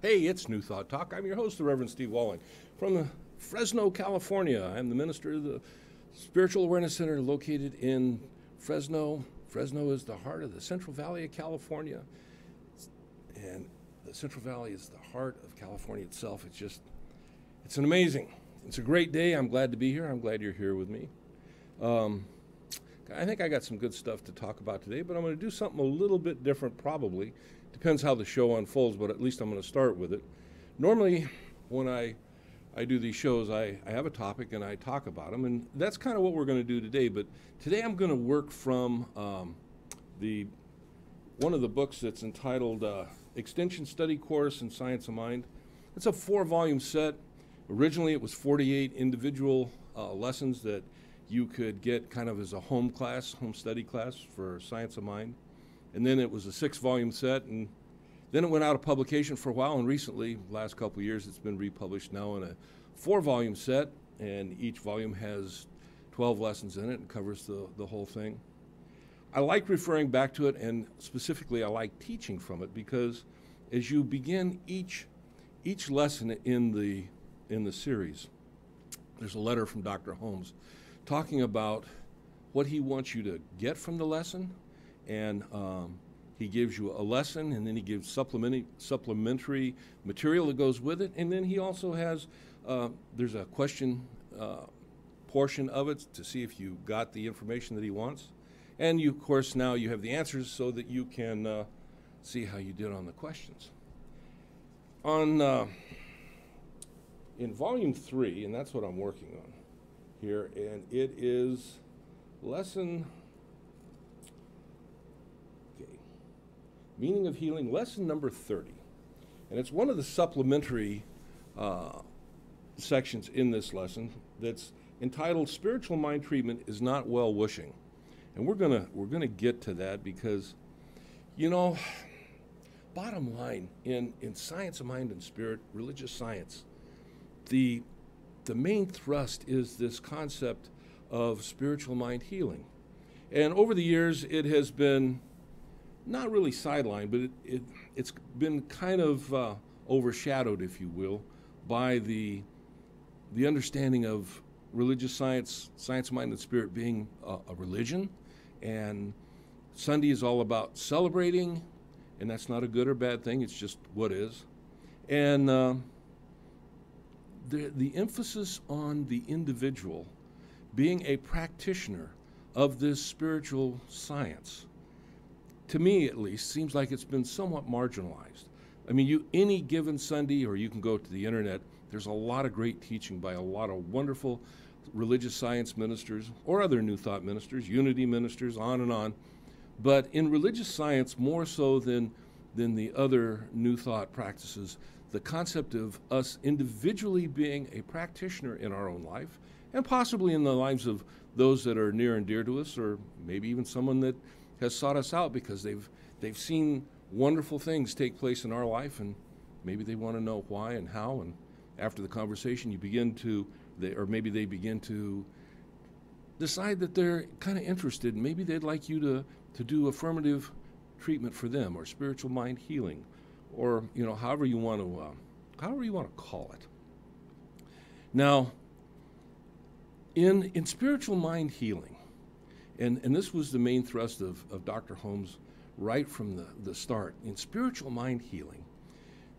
Hey, it's New Thought Talk. I'm your host, the Reverend Steve Walling, from Fresno, California. I'm the minister of the Spiritual Awareness Center located in Fresno. Fresno is the heart of the Central Valley of California. And the Central Valley is the heart of California itself. It's an amazing, it's a great day. I'm glad to be here. I'm glad you're here with me. I think I got some good stuff to talk about today, but I'm going to do something a little bit different probably. Depends how the show unfolds, but at least I'm going to start with it. Normally, when I do these shows, I have a topic and I talk about them, and that's kind of what we're going to do today. But today I'm going to work from one of the books that's entitled Extension Study Course in Science of Mind. It's a 4-volume set. Originally, it was 48 individual lessons that you could get kind of as a home study class for Science of Mind. And then it was a 6-volume set, and Then it went out of publication for a while, and recently, last couple of years, it's been republished now in a 4-volume set, and each volume has 12 lessons in it and covers the whole thing. I like referring back to it, and specifically I like teaching from it, because as you begin each lesson in the series, there's a letter from Dr. Holmes talking about what he wants you to get from the lesson, and he gives you a lesson, and then he gives supplementary material that goes with it, and then he also has, there's a question portion of it to see if you got the information that he wants. And you, of course, now you have the answers so that you can see how you did on the questions. In volume 3, and that's what I'm working on here, and it is lesson, Meaning of Healing, lesson number 30. And it's one of the supplementary sections in this lesson that's entitled Spiritual Mind Treatment is Not Well-Wishing. And we're gonna get to that because, you know, bottom line, in science of mind and spirit, religious science, the main thrust is this concept of spiritual mind healing. And over the years, it has been not really sidelined, but it's been kind of overshadowed, if you will, by the understanding of religious science, science of mind and spirit being a religion. And Sunday is all about celebrating, and that's not a good or bad thing, it's just what is. And the emphasis on the individual being a practitioner of this spiritual science, to me at least, seems like it's been somewhat marginalized. I mean, any given Sunday, or you can go to the internet, there's a lot of great teaching by a lot of wonderful religious science ministers or other New Thought ministers, unity ministers, on and on. But in religious science, more so than the other New Thought practices, the concept of us individually being a practitioner in our own life, and possibly in the lives of those that are near and dear to us, or maybe even someone that has sought us out because they've seen wonderful things take place in our life, and maybe they want to know why and how, and after the conversation you begin to, or maybe they begin to decide that they're kind of interested, and maybe they'd like you to do affirmative treatment for them, or spiritual mind healing, or however you want to call it. Now, in spiritual mind healing, and this was the main thrust of Dr. Holmes right from the start. In spiritual mind healing,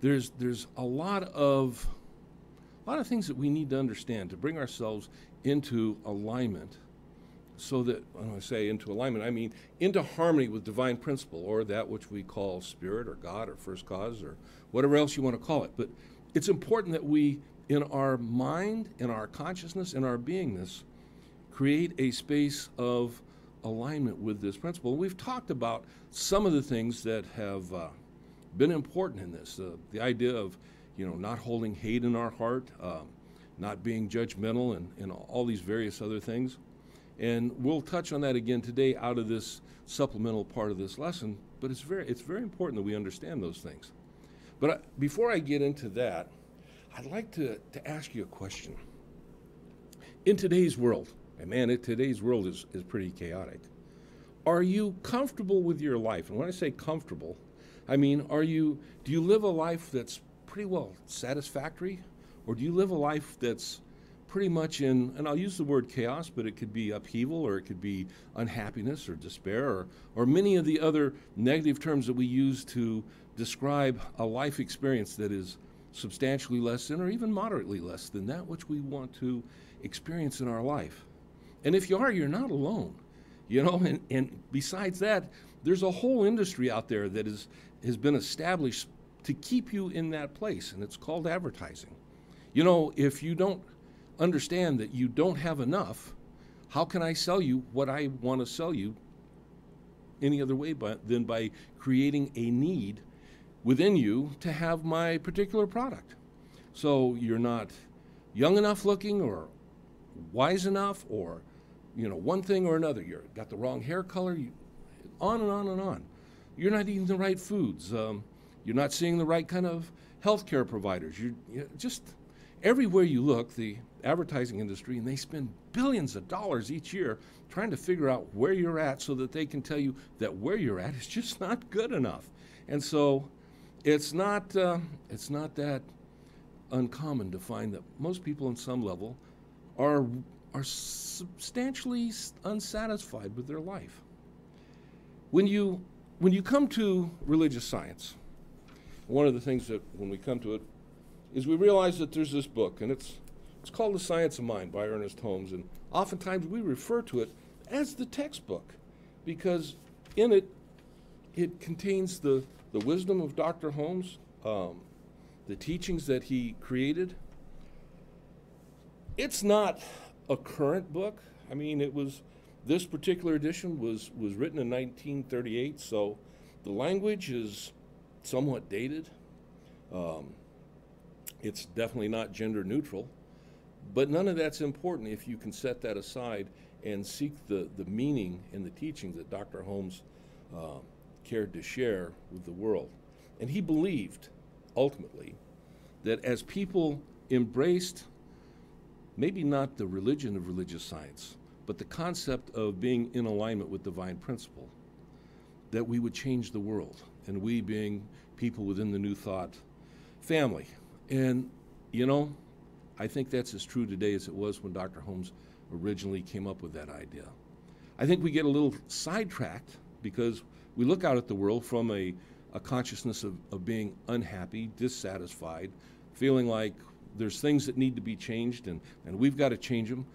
there's a lot of things that we need to understand to bring ourselves into alignment, so that, when I say into alignment, I mean into harmony with divine principle, or that which we call spirit or God or first cause or whatever else you want to call it. But it's important that we, in our mind, in our consciousness, in our beingness, create a space of alignment with this principle. And we've talked about some of the things that have been important in this. The idea of not holding hate in our heart, not being judgmental, and all these various other things. And we'll touch on that again today out of this supplemental part of this lesson, but it's very important that we understand those things. But before I get into that, I'd like to ask you a question. In today's world, and man, today's world is pretty chaotic, are you comfortable with your life? And when I say comfortable, I mean, do you live a life that's pretty well satisfactory, or do you live a life that's pretty much in, and I'll use the word chaos, but it could be upheaval, or it could be unhappiness or despair, or many of the other negative terms that we use to describe a life experience that is substantially less than, or even moderately less than, that which we want to experience in our life. And if you are, you're not alone. And besides that, there's a whole industry out there that has been established to keep you in that place, and it's called advertising. If you don't understand that you don't have enough, how can I sell you what I want to sell you any other way than by creating a need within you to have my particular product? So you're not young enough looking, or wise enough, or one thing or another. You've got the wrong hair color, on and on and on. You're not eating the right foods. You're not seeing the right kind of healthcare providers. Just everywhere you look, the advertising industry, and they spend billions of dollars each year trying to figure out where you're at so that they can tell you that where you're at is just not good enough. And so it's not that uncommon to find that most people on some level are substantially unsatisfied with their life. When you come to religious science, one of the things that when we come to it is we realize that there's this book, and it's called The Science of Mind by Ernest Holmes, and oftentimes we refer to it as the textbook because in it contains the wisdom of Dr. Holmes, the teachings that he created. It's not a current book. I mean, this particular edition was written in 1938, so the language is somewhat dated. It's definitely not gender neutral, but none of that's important if you can set that aside and seek the meaning and the teachings that Dr. Holmes cared to share with the world. And he believed, ultimately, that as people embraced maybe not the religion of religious science, but the concept of being in alignment with divine principle, that we would change the world, and we being people within the New Thought family. And, I think that's as true today as it was when Dr. Holmes originally came up with that idea. I think we get a little sidetracked because we look out at the world from a consciousness of being unhappy, dissatisfied, feeling like there's things that need to be changed and we've got to change them.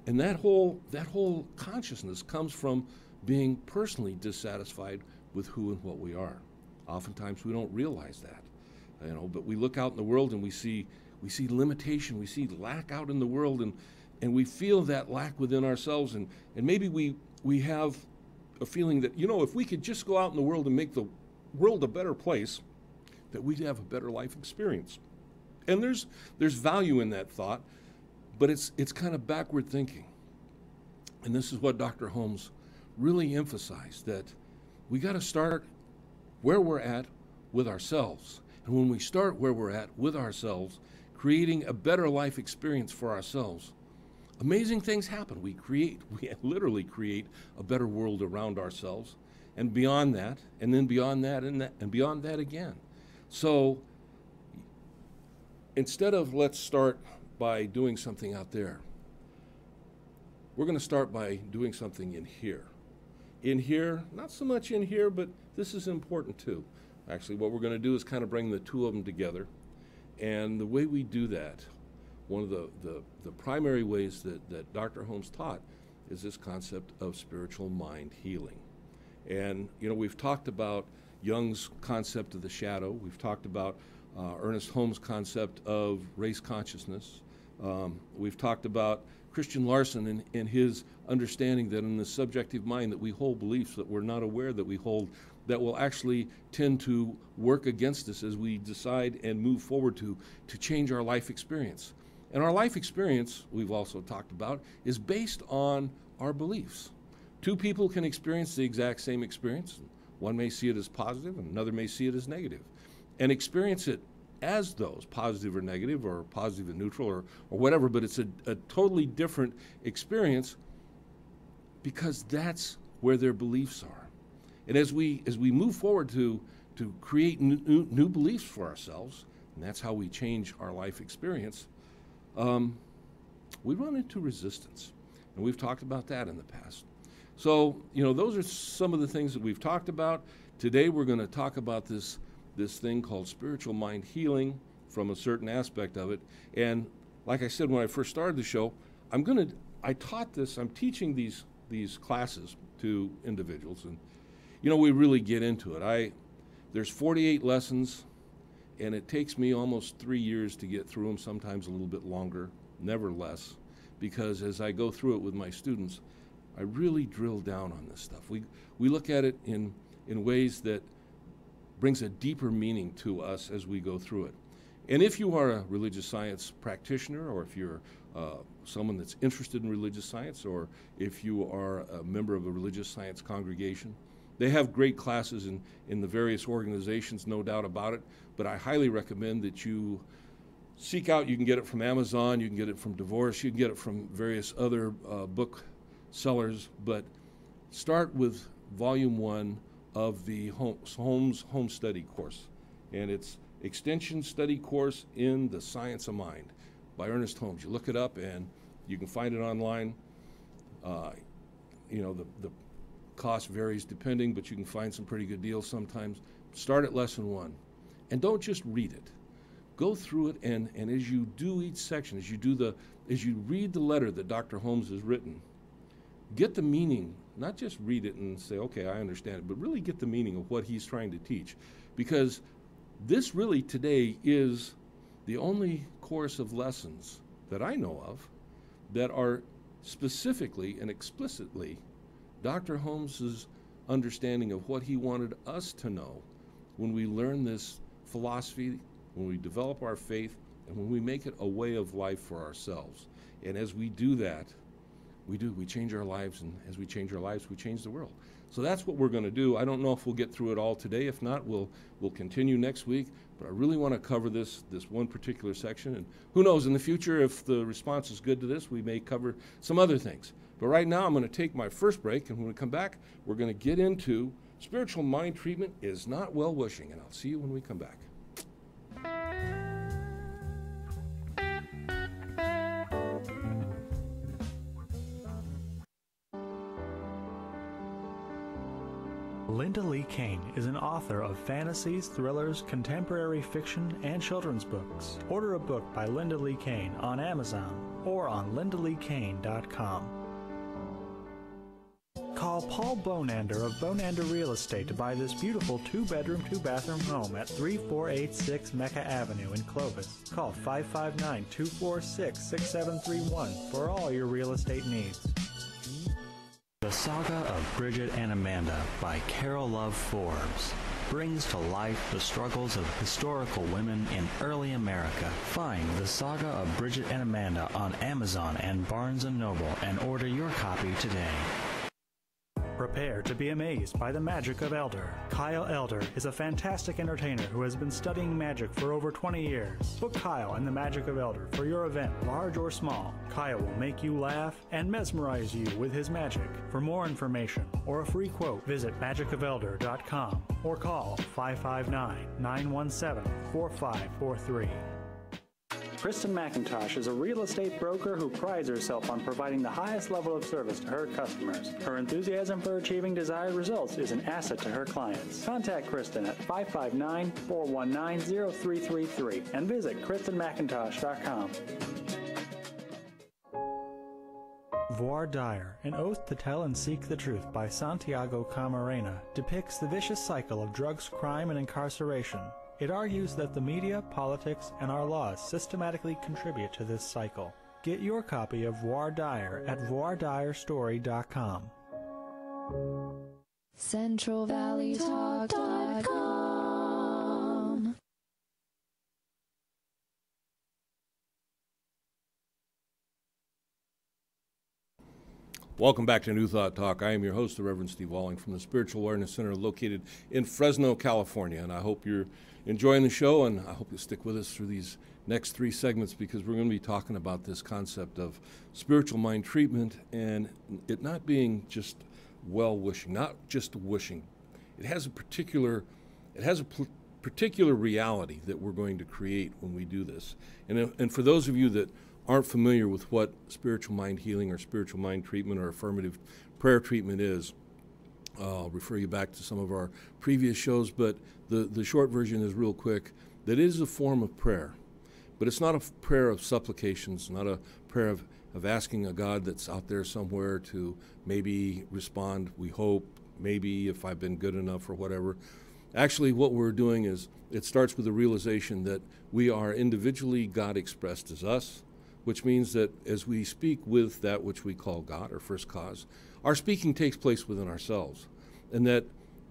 And that whole consciousness comes from being personally dissatisfied with who and what we are. Oftentimes we don't realize that, but we look out in the world and we see limitation, we see lack out in the world, and we feel that lack within ourselves, and maybe we have a feeling that, if we could just go out in the world and make the world a better place, that we'd have a better life experience. And there's value in that thought, but it's kind of backward thinking. And this is what Dr. Holmes really emphasized, that we got to start where we're at with ourselves. And when we start where we're at with ourselves, creating a better life experience for ourselves, amazing things happen. We literally create a better world around ourselves, and beyond that, and then beyond that, and beyond that again. So instead of let's start by doing something out there, we're going to start by doing something in here. In here, not so much in here, but this is important too. Actually, what we're going to do is kind of bring the two of them together. And the way we do that, one of the primary ways that Dr. Holmes taught is this concept of spiritual mind healing. And, we've talked about Jung's concept of the shadow. We've talked about Ernest Holmes' concept of race consciousness. We've talked about Christian Larson and his understanding that in the subjective mind that we hold beliefs that we're not aware that we hold that will actually tend to work against us as we decide and move forward to change our life experience. And our life experience, we've also talked about, is based on our beliefs. Two people can experience the exact same experience. One may see it as positive, and another may see it as negative, and experience it as those, positive or negative, or positive and neutral, or whatever, but it's a totally different experience because that's where their beliefs are. And as we move forward to create new beliefs for ourselves, and that's how we change our life experience, we run into resistance. And we've talked about that in the past. So, those are some of the things that we've talked about. Today we're going to talk about this thing called spiritual mind healing from a certain aspect of it. And like I said when I first started the show, I'm teaching these classes to individuals, and we really get into it. There's 48 lessons, and it takes me almost 3 years to get through them, sometimes a little bit longer, never less, because as I go through it with my students, I really drill down on this stuff. We look at it in ways that brings a deeper meaning to us as we go through it. And if you are a religious science practitioner, or if you're someone that's interested in religious science, or if you are a member of a religious science congregation, They have great classes in the various organizations, no doubt about it, but I highly recommend that you seek out. You can get it from Amazon, you can get it from Divorce, you can get it from various other book sellers, but start with Volume 1 of the Holmes Home Study course, and it's Extension Study Course in the Science of Mind by Ernest Holmes. You look it up and you can find it online. The cost varies depending, but you can find some pretty good deals sometimes. Start at Lesson 1, and don't just read it. Go through it, and as you do each section, as you read the letter that Dr. Holmes has written, get the meaning. Not just read it and say, okay, I understand it, but really get the meaning of what he's trying to teach. Because this really today is the only course of lessons that I know of that are specifically and explicitly Dr. Holmes's understanding of what he wanted us to know when we learn this philosophy, when we develop our faith, and when we make it a way of life for ourselves. And as we do that, we change our lives, and as we change our lives, we change the world. So that's what we're going to do. I don't know if we'll get through it all today. If not, we'll continue next week. But I really want to cover this one particular section. And who knows, in the future, if the response is good to this, we may cover some other things. But right now, I'm going to take my first break, and when we come back, we're going to get into spiritual mind treatment is not well-wishing. And I'll see you when we come back. Linda Lee Kane is an author of fantasies, thrillers, contemporary fiction, and children's books. Order a book by Linda Lee Kane on Amazon or on lindaleekane.com. Call Paul Bonander of Bonander Real Estate to buy this beautiful 2-bedroom, 2-bathroom home at 3486 Mecca Avenue in Clovis. Call 559-246-6731 for all your real estate needs. The Saga of Bridget and Amanda by Carol Love Forbes brings to life the struggles of historical women in early America. Find The Saga of Bridget and Amanda on Amazon and Barnes & Noble and order your copy today. Prepare to be amazed by the magic of Elder. Kyle Elder is a fantastic entertainer who has been studying magic for over 20 years. Book Kyle and the Magic of Elder for your event, large or small. Kyle will make you laugh and mesmerize you with his magic. For more information or a free quote, visit magicofelder.com or call 559-917-4543. Kristen McIntosh is a real estate broker who prides herself on providing the highest level of service to her customers. Her enthusiasm for achieving desired results is an asset to her clients. Contact Kristen at 559-419-0333 and visit KristenMcIntosh.com. Voir dire, An Oath to Tell and Seek the Truth by Santiago Camarena, depicts the vicious cycle of drugs, crime, and incarceration. It argues that the media, politics, and our laws systematically contribute to this cycle. Get your copy of Voir dire at VoirDireStory.com. CentralValleyTalk.com. Welcome back to New Thought Talk. I am your host, the Reverend Steve Walling from the Spiritual Awareness Center located in Fresno, California. And I hope you're enjoying the show, and I hope you stick with us through these next 3 segments because we're going to be talking about this concept of spiritual mind treatment and it not being just well-wishing, not just wishing. It has a particular reality that we're going to create when we do this. And for those of you that aren't familiar with what spiritual mind healing or spiritual mind treatment or affirmative prayer treatment is, I'll refer you back to some of our previous shows, but the short version is real quick, that it is a form of prayer. But it's not a prayer of supplications, not a prayer of asking a God that's out there somewhere to maybe respond, we hope, maybe if I've been good enough or whatever. Actually, what we're doing is it starts with the realization that we are individually God expressed as us, which means that as we speak with that which we call God, or first cause, our speaking takes place within ourselves, and that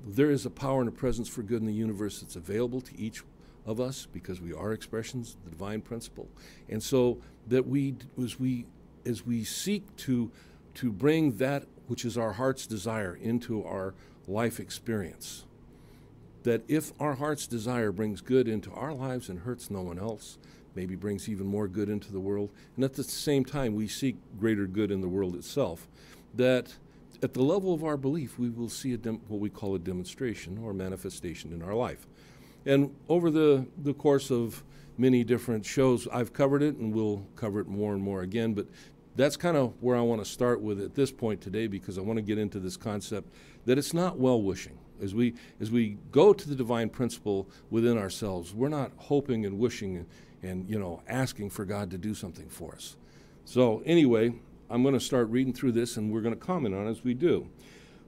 there is a power and a presence for good in the universe that's available to each of us because we are expressions of the divine principle. And so that as we seek to bring that which is our heart's desire into our life experience. That if our heart's desire brings good into our lives and hurts no one else, maybe brings even more good into the world, and at the same time we seek greater good in the world itself, that at the level of our belief we will see what we call a demonstration or manifestation in our life. And over the course of many different shows, I've covered it, and we'll cover it more and more again, but that's kind of where I want to start with at this point today, because I want to get into this concept that it's not well-wishing. As we go to the divine principle within ourselves, we're not hoping and wishing and asking for God to do something for us. So anyway, I'm going to start reading through this, and we're going to comment on it as we do.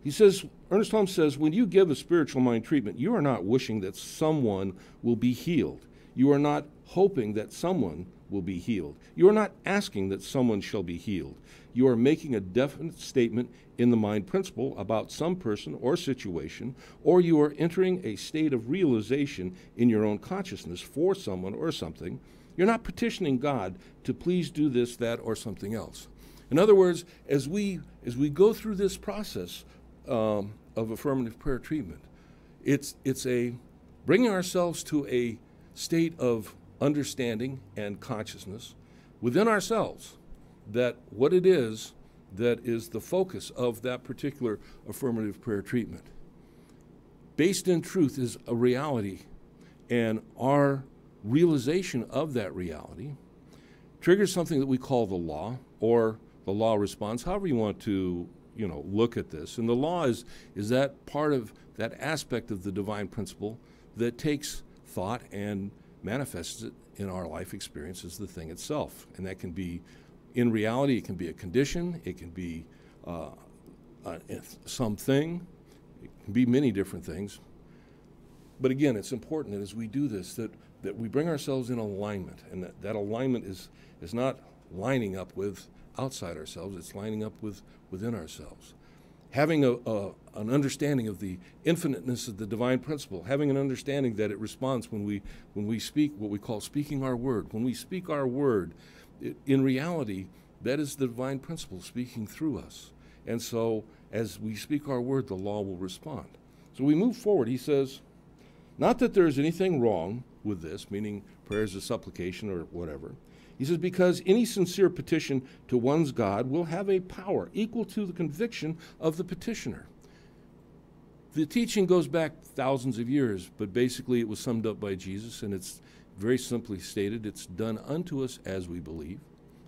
He says, Ernest Holmes says, when you give a spiritual mind treatment, you are not wishing that someone will be healed. You are not hoping that someone will be healed. You are not asking that someone shall be healed. You are making a definite statement in the mind principle about some person or situation, or you are entering a state of realization in your own consciousness for someone or something. You're not petitioning God to please do this, that, or something else. In other words, as we go through this process of affirmative prayer treatment, it's a bringing ourselves to a state of understanding and consciousness within ourselves that what it is that is the focus of that particular affirmative prayer treatment, based in truth, is a reality, and our realization of that reality triggers something that we call the law, or the law response, however you want to look at this. And the law is that part of that aspect of the divine principle that takes thought and manifests it in our life experience as the thing itself. And that can be, in reality, it can be a condition, it can be something, it can be many different things. But again, it's important that as we do this, that we bring ourselves in alignment, and that alignment is not lining up with outside ourselves, it's lining up within ourselves. Having an understanding of the infiniteness of the divine principle, having an understanding that it responds when we speak what we call speaking our word. When we speak our word, in reality, that is the divine principle speaking through us. And so as we speak our word, the law will respond. So we move forward. He says, not that there is anything wrong with this, meaning prayers of supplication or whatever. He says, because any sincere petition to one's God will have a power equal to the conviction of the petitioner. The teaching goes back thousands of years, but basically it was summed up by Jesus, and it's very simply stated, it's done unto us as we believe,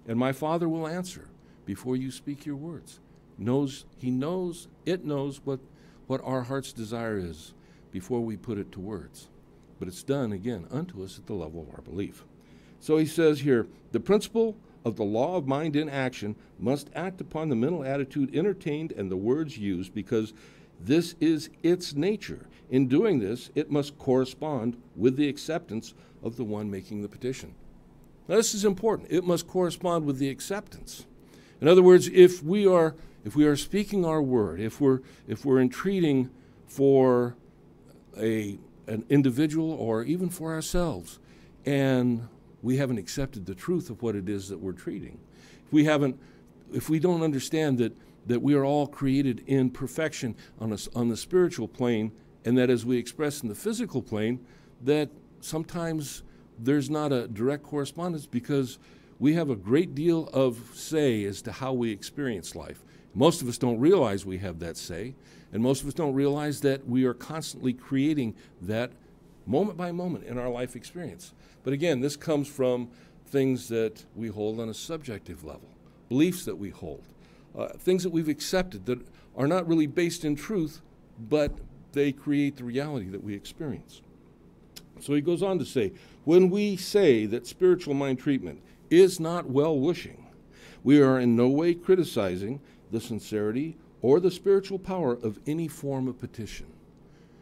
and my Father will answer before you speak your words. It knows what our heart's desire is before we put it to words. But it's done, again, unto us at the level of our belief. So he says here, the principle of the law of mind in action must act upon the mental attitude entertained and the words used, because this is its nature. In doing this, it must correspond with the acceptance of the one making the petition. Now, this is important. It must correspond with the acceptance. In other words, if we are speaking our word, if we're entreating for an individual or even for ourselves, and we haven't accepted the truth of what it is that we're treating, if we don't understand that we are all created in perfection on the spiritual plane, and that as we express in the physical plane, that sometimes there's not a direct correspondence, because we have a great deal of say as to how we experience life. Most of us don't realize we have that say, and most of us don't realize that we are constantly creating that moment by moment in our life experience. But again, this comes from things that we hold on a subjective level, beliefs that we hold, things that we've accepted that are not really based in truth, but they create the reality that we experience. So he goes on to say, when we say that spiritual mind treatment is not well-wishing, we are in no way criticizing the sincerity or the spiritual power of any form of petition.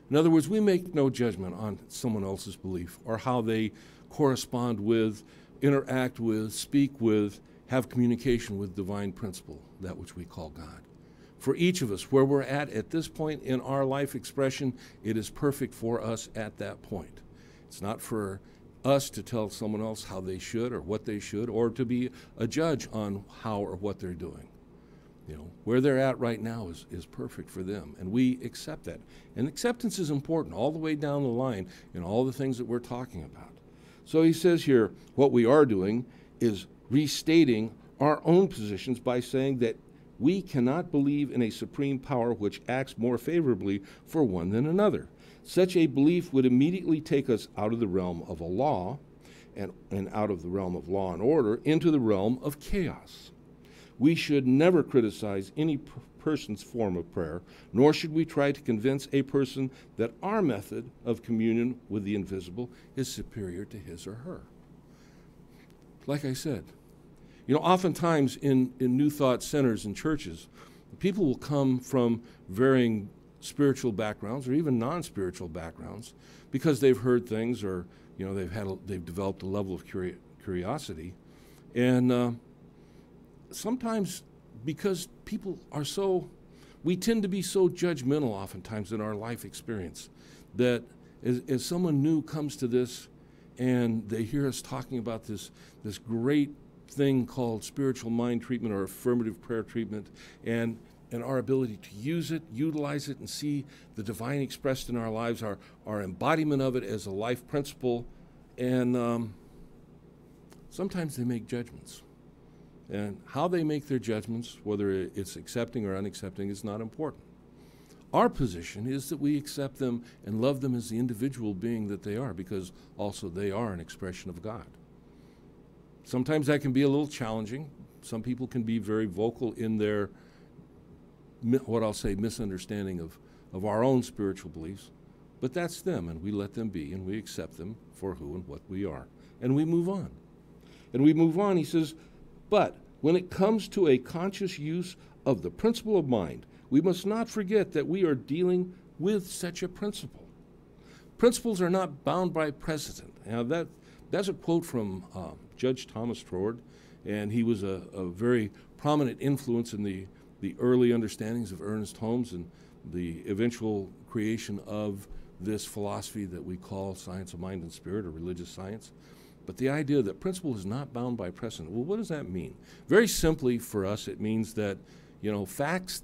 In other words, we make no judgment on someone else's belief or how they correspond with, interact with, speak with, have communication with divine principle, that which we call God. For each of us, where we're at this point in our life expression, it is perfect for us at that point. It's not for us to tell someone else how they should or what they should, or to be a judge on how or what they're doing. Where they're at right now is perfect for them, and we accept that. And acceptance is important all the way down the line in all the things that we're talking about. So he says here, what we are doing is restating our own positions by saying that we cannot believe in a supreme power which acts more favorably for one than another. Such a belief would immediately take us out of the realm of a law and out of the realm of law and order into the realm of chaos. We should never criticize any person's form of prayer, nor should we try to convince a person that our method of communion with the invisible is superior to his or her. Like I said, oftentimes in New Thought centers and churches, people will come from varying spiritual backgrounds or even non-spiritual backgrounds because they've heard things or they've developed a level of curiosity, and sometimes because people are we tend to be so judgmental oftentimes in our life experience that as someone new comes to this and they hear us talking about this great thing called spiritual mind treatment or affirmative prayer treatment and our ability to use it, utilize it, and see the divine expressed in our lives, our embodiment of it as a life principle, and sometimes they make judgments. And how they make their judgments, whether it's accepting or unaccepting, is not important. Our position is that we accept them and love them as the individual being that they are, because also they are an expression of God. Sometimes that can be a little challenging. Some people can be very vocal in their, what I'll say, misunderstanding of our own spiritual beliefs. But that's them, and we let them be, and we accept them for who and what we are. And we move on. And we move on, he says, but when it comes to a conscious use of the principle of mind, we must not forget that we are dealing with such a principle. Principles are not bound by precedent. Now that's a quote from Judge Thomas Trord, and he was a very prominent influence in the early understandings of Ernest Holmes and the eventual creation of this philosophy that we call science of mind and spirit, or religious science. But the idea that principle is not bound by precedent, well, what does that mean? Very simply for us, it means that, facts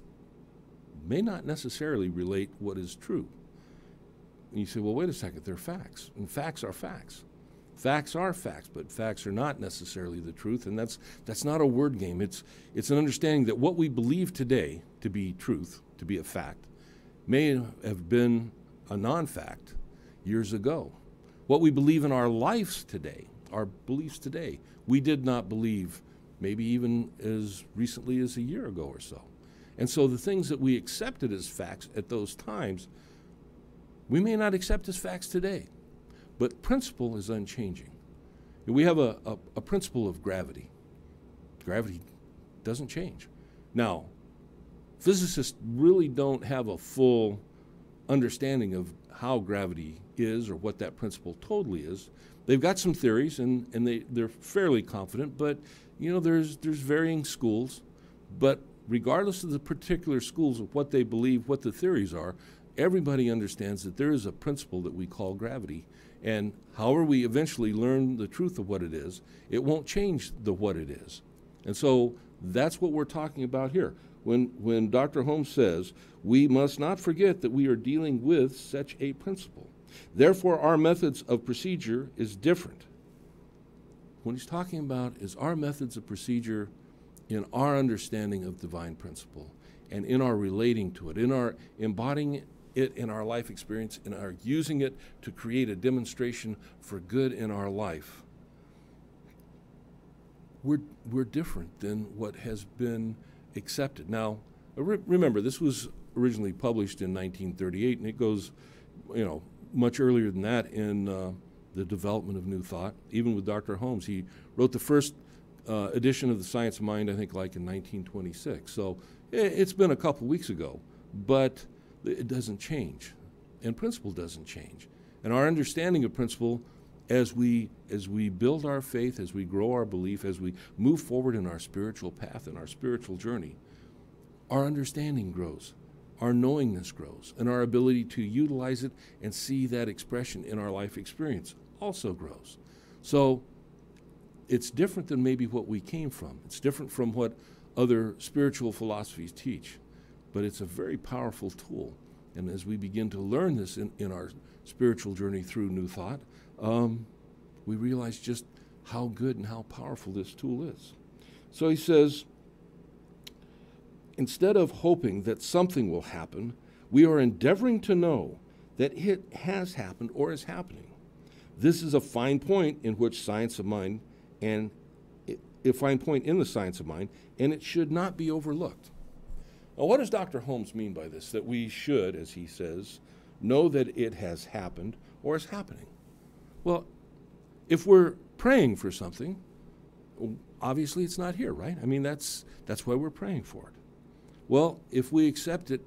may not necessarily relate what is true. And you say, well, wait a second, they're facts, and facts are facts. Facts are facts, but facts are not necessarily the truth, and that's not a word game. It's an understanding that what we believe today to be truth, to be a fact, may have been a non-fact years ago. What we believe in our lives today, our beliefs today, we did not believe maybe even as recently as a year ago or so. And so the things that we accepted as facts at those times, we may not accept as facts today. But principle is unchanging. We have a principle of gravity. Gravity doesn't change. Now, physicists really don't have a full understanding of how gravity is or what that principle totally is. They've got some theories, and they're fairly confident, but there's varying schools. But regardless of the particular schools of what they believe, what the theories are, everybody understands that there is a principle that we call gravity. And however we eventually learn the truth of what it is, it won't change the what it is. And so that's what we're talking about here. When Dr. Holmes says, we must not forget that we are dealing with such a principle. Therefore, our methods of procedure is different. What he's talking about is our methods of procedure in our understanding of divine principle and in our relating to it, in our embodying it in our life experience, in our using it to create a demonstration for good in our life. We're different than what has been accepted. Now, remember, this was originally published in 1938, and it goes, much earlier than that in the development of New Thought. Even with Dr. Holmes, he wrote the first edition of the Science of Mind, I think, like in 1926. So it's been a couple weeks ago, but it doesn't change, and principle doesn't change. And our understanding of principle, as we build our faith, as we grow our belief, as we move forward in our spiritual path and our spiritual journey, our understanding grows, our knowingness grows, and our ability to utilize it and see that expression in our life experience also grows. So it's different than maybe what we came from. It's different from what other spiritual philosophies teach, but it's a very powerful tool. And as we begin to learn this in our spiritual journey through New Thought, we realize just how good and how powerful this tool is. So he says, instead of hoping that something will happen, we are endeavoring to know that it has happened or is happening. This is a fine point in which science of mind and a fine point in the science of mind, and it should not be overlooked. Now, what does Dr. Holmes mean by this? That we should, as he says, know that it has happened or is happening. Well, if we're praying for something, obviously it's not here, right? I mean, that's why we're praying for it. Well, if we accept it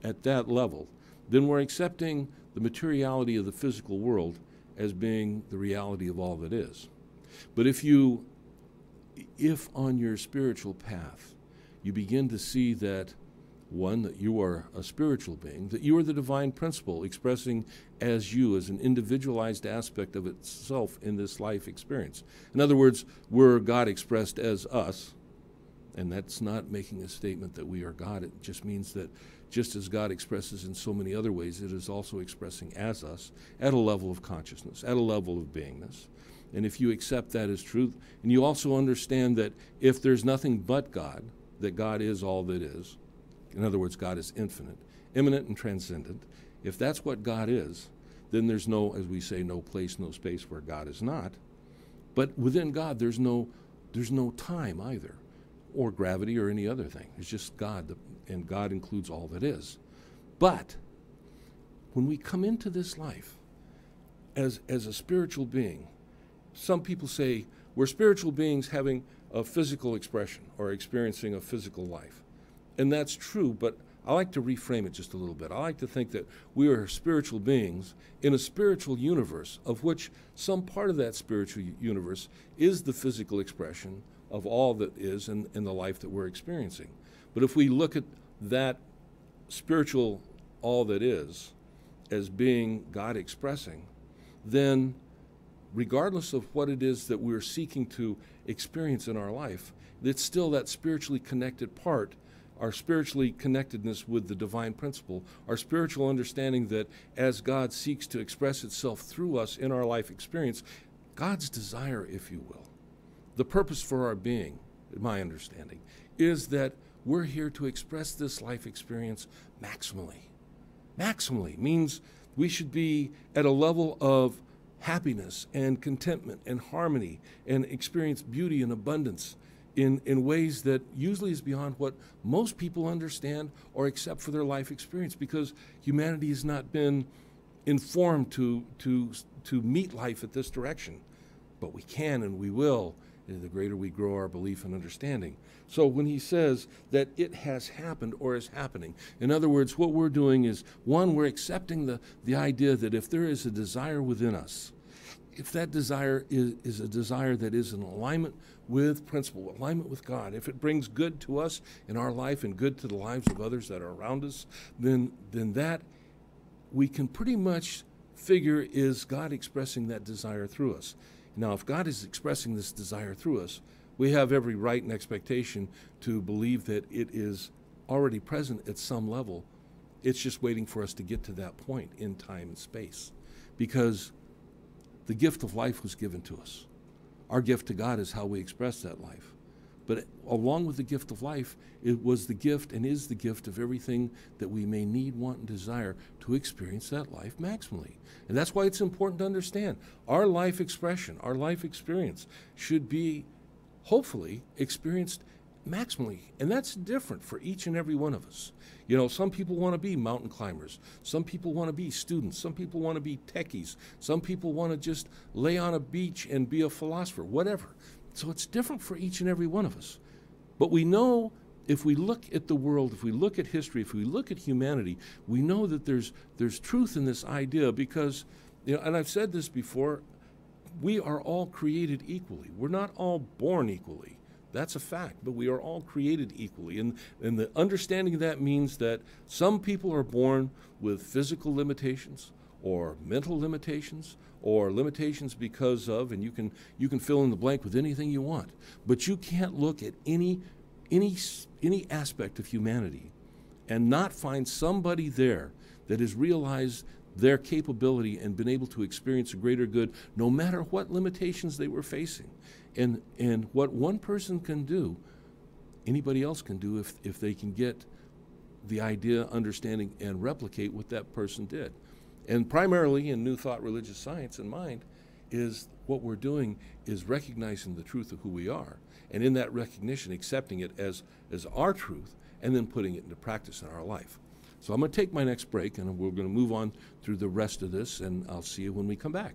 at that level, then we're accepting the materiality of the physical world as being the reality of all that is. But if on your spiritual path you begin to see that, one, that you are a spiritual being, that you are the divine principle expressing as you, as an individualized aspect of itself in this life experience. In other words, we're God expressed as us, and that's not making a statement that we are God. It just means that just as God expresses in so many other ways, it is also expressing as us at a level of consciousness, at a level of beingness. And if you accept that as truth, and you also understand that if there's nothing but God, that God is all that is, in other words, God is infinite, immanent and transcendent, if that's what God is, then there's no, as we say, no place, no space where God is not. But within God, there's no time either, or gravity or any other thing. It's just God, and God includes all that is. But when we come into this life as a spiritual being, some people say we're spiritual beings having a physical expression or experiencing a physical life. And that's true, but I like to reframe it just a little bit. I like to think that we are spiritual beings in a spiritual universe, of which some part of that spiritual universe is the physical expression of all that is in the life that we're experiencing. But if we look at that spiritual all that is as being God expressing, then regardless of what it is that we're seeking to experience in our life, it's still that spiritually connected part, our spiritually connectedness with the divine principle, our spiritual understanding that as God seeks to express itself through us in our life experience, God's desire, if you will, the purpose for our being, in my understanding, is that we're here to express this life experience maximally. Maximally means we should be at a level of happiness and contentment and harmony and experience beauty and abundance in ways that usually is beyond what most people understand or accept for their life experience, because humanity has not been informed to meet life at this direction. But we can and we will, the greater we grow our belief and understanding. So when he says that it has happened or is happening, in other words, what we're doing is, one, we're accepting the idea that if there is a desire within us, if that desire is a desire that is in alignment with principle, alignment with God, if it brings good to us in our life and good to the lives of others that are around us, then that we can pretty much figure is God expressing that desire through us. Now, if God is expressing this desire through us, we have every right and expectation to believe that it is already present at some level. It's just waiting for us to get to that point in time and space, because the gift of life was given to us. Our gift to God is how we express that life. But along with the gift of life, it was the gift and is the gift of everything that we may need, want, and desire to experience that life maximally. And that's why it's important to understand our life expression, our life experience should be hopefully experienced maximally. And that's different for each and every one of us. You know, some people want to be mountain climbers. Some people want to be students. Some people want to be techies. Some people want to just lay on a beach and be a philosopher, whatever. So it's different for each and every one of us. But we know if we look at the world, if we look at history, if we look at humanity, we know that there's truth in this idea, because, you know, and I've said this before, we are all created equally. We're not all born equally. That's a fact, but we are all created equally. And the understanding of that means that some people are born with physical limitations or mental limitations or limitations because of, and you can fill in the blank with anything you want, but you can't look at any any aspect of humanity and not find somebody there that has realized their capability and been able to experience a greater good no matter what limitations they were facing. And what one person can do, anybody else can do if they can get the idea, understanding, and replicate what that person did. And primarily in New Thought Religious Science in mind is what we're doing is recognizing the truth of who we are, and in that recognition accepting it as our truth and then putting it into practice in our life. So I'm going to take my next break, and we're going to move on through the rest of this, and I'll see you when we come back.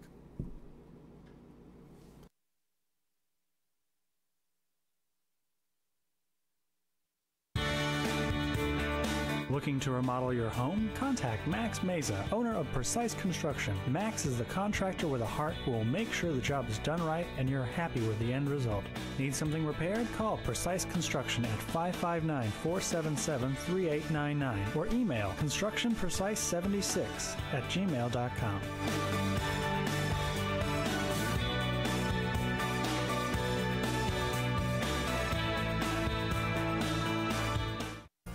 Looking to remodel your home? Contact Max Meza, owner of Precise Construction. Max is the contractor with a heart who will make sure the job is done right and you're happy with the end result. Need something repaired? Call Precise Construction at 559-477-3899 or email constructionprecise76@gmail.com.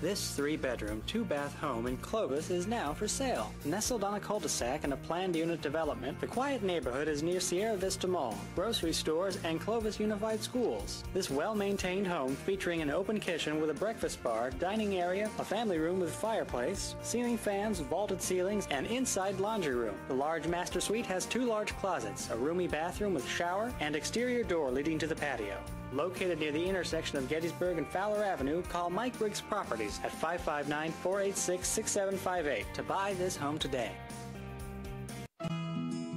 This 3-bedroom, 2-bath home in Clovis is now for sale. Nestled on a cul-de-sac in a planned unit development, the quiet neighborhood is near Sierra Vista Mall, grocery stores, and Clovis Unified Schools. This well-maintained home featuring an open kitchen with a breakfast bar, dining area, a family room with fireplace, ceiling fans, vaulted ceilings, and inside laundry room. The large master suite has 2 large closets, a roomy bathroom with shower, and exterior door leading to the patio. Located near the intersection of Gettysburg and Fowler Avenue, call Mike Briggs Properties at 559-486-6758 to buy this home today.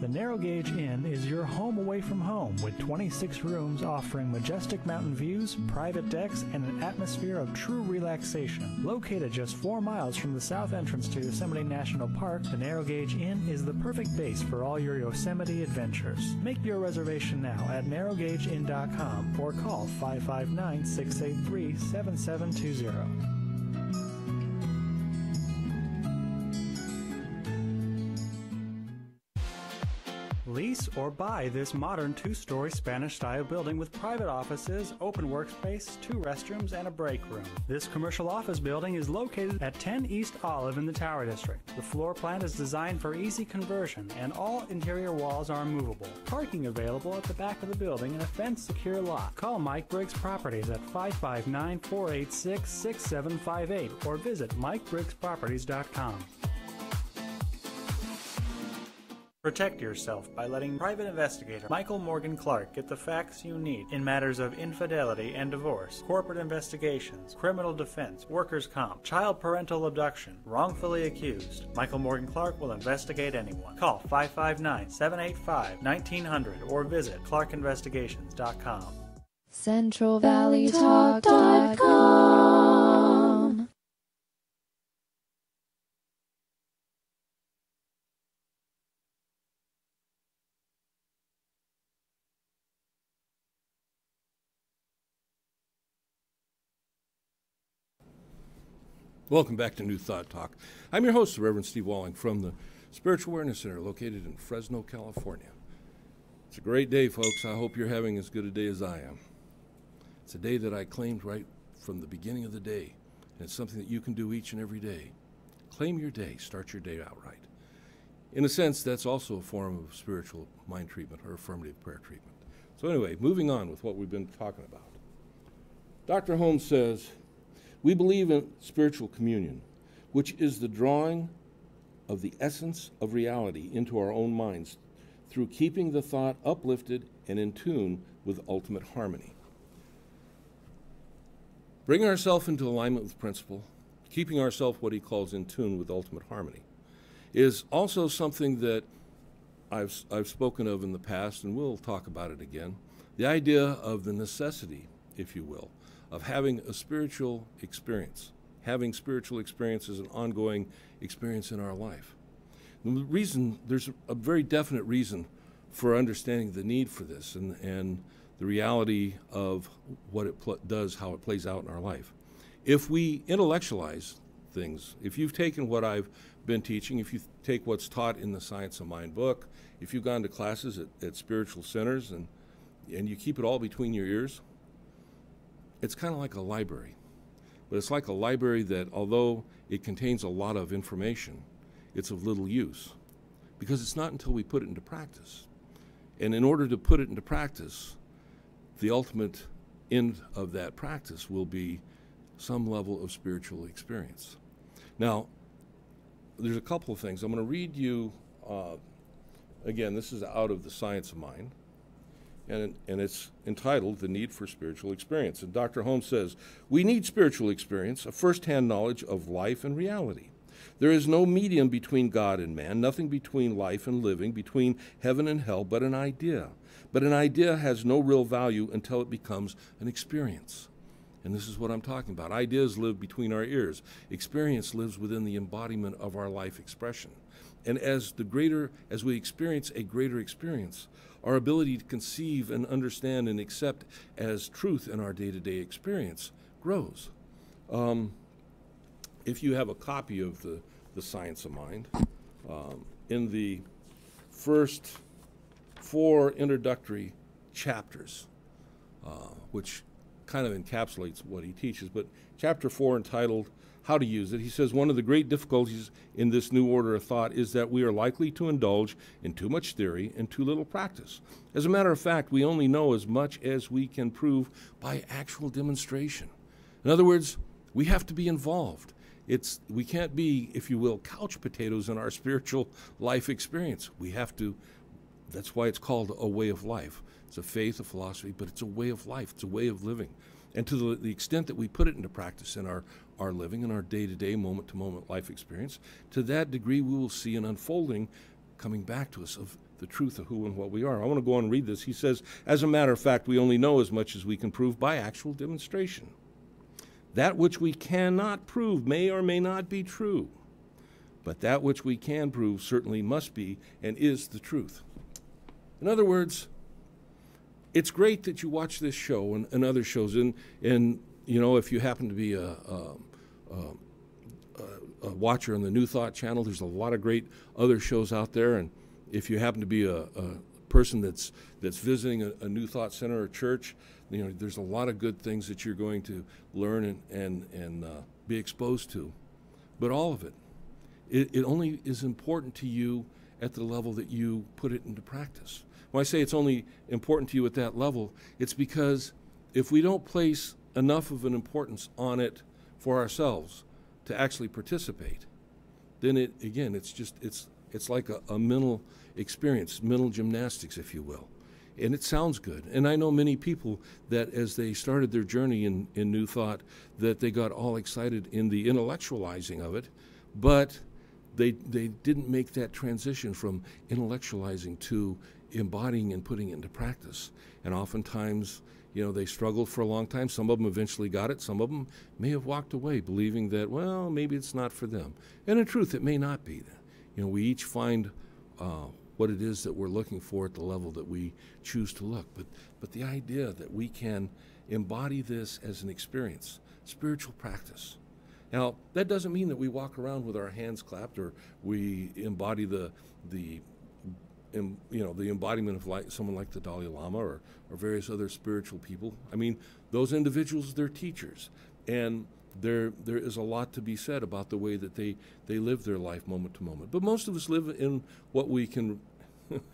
The Narrow Gauge Inn is your home away from home with 26 rooms offering majestic mountain views, private decks, and an atmosphere of true relaxation. Located just 4 miles from the south entrance to Yosemite National Park, the Narrow Gauge Inn is the perfect base for all your Yosemite adventures. Make your reservation now at narrowgaugeinn.com or call 559-683-7720. Lease or buy this modern 2-story Spanish-style building with private offices, open workspace, 2 restrooms, and a break room. This commercial office building is located at 10 East Olive in the Tower District. The floor plan is designed for easy conversion, and all interior walls are movable. Parking available at the back of the building in a fence-secure lot. Call Mike Briggs Properties at 559-486-6758 or visit MikeBriggsProperties.com. Protect yourself by letting private investigator Michael Morgan Clark get the facts you need in matters of infidelity and divorce, corporate investigations, criminal defense, workers' comp, child parental abduction, wrongfully accused. Michael Morgan Clark will investigate anyone. Call 559-785-1900 or visit ClarkInvestigations.com. CentralValleyTalk.com. Welcome back to New Thought Talk. I'm your host, the Reverend Steve Walling from the Spiritual Awareness Center located in Fresno, California. It's a great day, folks. I hope you're having as good a day as I am. It's a day that I claimed right from the beginning of the day, and it's something that you can do each and every day. Claim your day. Start your day out right. In a sense, that's also a form of spiritual mind treatment or affirmative prayer treatment. So anyway, moving on with what we've been talking about. Dr. Holmes says, we believe in spiritual communion, which is the drawing of the essence of reality into our own minds through keeping the thought uplifted and in tune with ultimate harmony. Bringing ourselves into alignment with principle, keeping ourselves what he calls in tune with ultimate harmony, is also something that I've spoken of in the past, and we'll talk about it again. The idea of the necessity, if you will, of having a spiritual experience. Having spiritual experience is an ongoing experience in our life. The reason, there's a very definite reason for understanding the need for this and the reality of what it does, how it plays out in our life. If we intellectualize things, if you've taken what I've been teaching, if you take what's taught in the Science of Mind book, if you've gone to classes at spiritual centers and you keep it all between your ears, it's kind of like a library. But it's like a library that, although it contains a lot of information, it's of little use, because it's not until we put it into practice. And in order to put it into practice, the ultimate end of that practice will be some level of spiritual experience. Now, there's a couple of things. I'm going to read you, again, this is out of The Science of Mind, and it's entitled The Need for Spiritual Experience. And Dr. Holmes says, "We need spiritual experience, a first-hand knowledge of life and reality. There is no medium between God and man, nothing between life and living, between heaven and hell, but an idea. But an idea has no real value until it becomes an experience." And this is what I'm talking about. Ideas live between our ears. Experience lives within the embodiment of our life expression. And as we experience a greater experience, our ability to conceive and understand and accept as truth in our day-to-day experience grows. If you have a copy of the Science of Mind, in the first 4 introductory chapters, which kind of encapsulates what he teaches, but chapter 4, entitled How to Use It, he says, "One of the great difficulties in this new order of thought is that we are likely to indulge in too much theory and too little practice. As a matter of fact, we only know as much as we can prove by actual demonstration." In other words, we have to be involved. We can't be, if you will, couch potatoes in our spiritual life experience. We have to. That's why it's called a way of life. It's a faith, a philosophy, but it's a way of life. It's a way of living. And to the extent that we put it into practice in our living, in our day-to-day, moment-to-moment life experience, to that degree we will see an unfolding coming back to us of the truth of who and what we are. I want to go on and read this. He says, "As a matter of fact, we only know as much as we can prove by actual demonstration. That which we cannot prove may or may not be true, but that which we can prove certainly must be and is the truth." In other words, it's great that you watch this show and other shows, and if you happen to be a watcher on the New Thought channel, there's a lot of great other shows out there. And if you happen to be a person that's visiting a New Thought center or church, there's a lot of good things that you're going to learn and be exposed to. But all of it only is important to you at the level that you put it into practice. When I say it's only important to you at that level, it's because if we don't place enough of an importance on it for ourselves to actually participate, then it's like a mental experience, mental gymnastics, if you will. And it sounds good. And I know many people that as they started their journey in New Thought, that they got all excited in the intellectualizing of it, but they didn't make that transition from intellectualizing to embodying and putting it into practice. And oftentimes, they struggled for a long time. Some of them eventually got it. Some of them may have walked away believing that, well, maybe it's not for them. And in truth, it may not be. We each find what it is that we're looking for at the level that we choose to look. But the idea that we can embody this as an experience, spiritual practice. Now, that doesn't mean that we walk around with our hands clapped or we embody the embodiment of someone like the Dalai Lama or various other spiritual people. I mean, those individuals, they're teachers. And there is a lot to be said about the way that they live their life moment to moment. But most of us live in what we can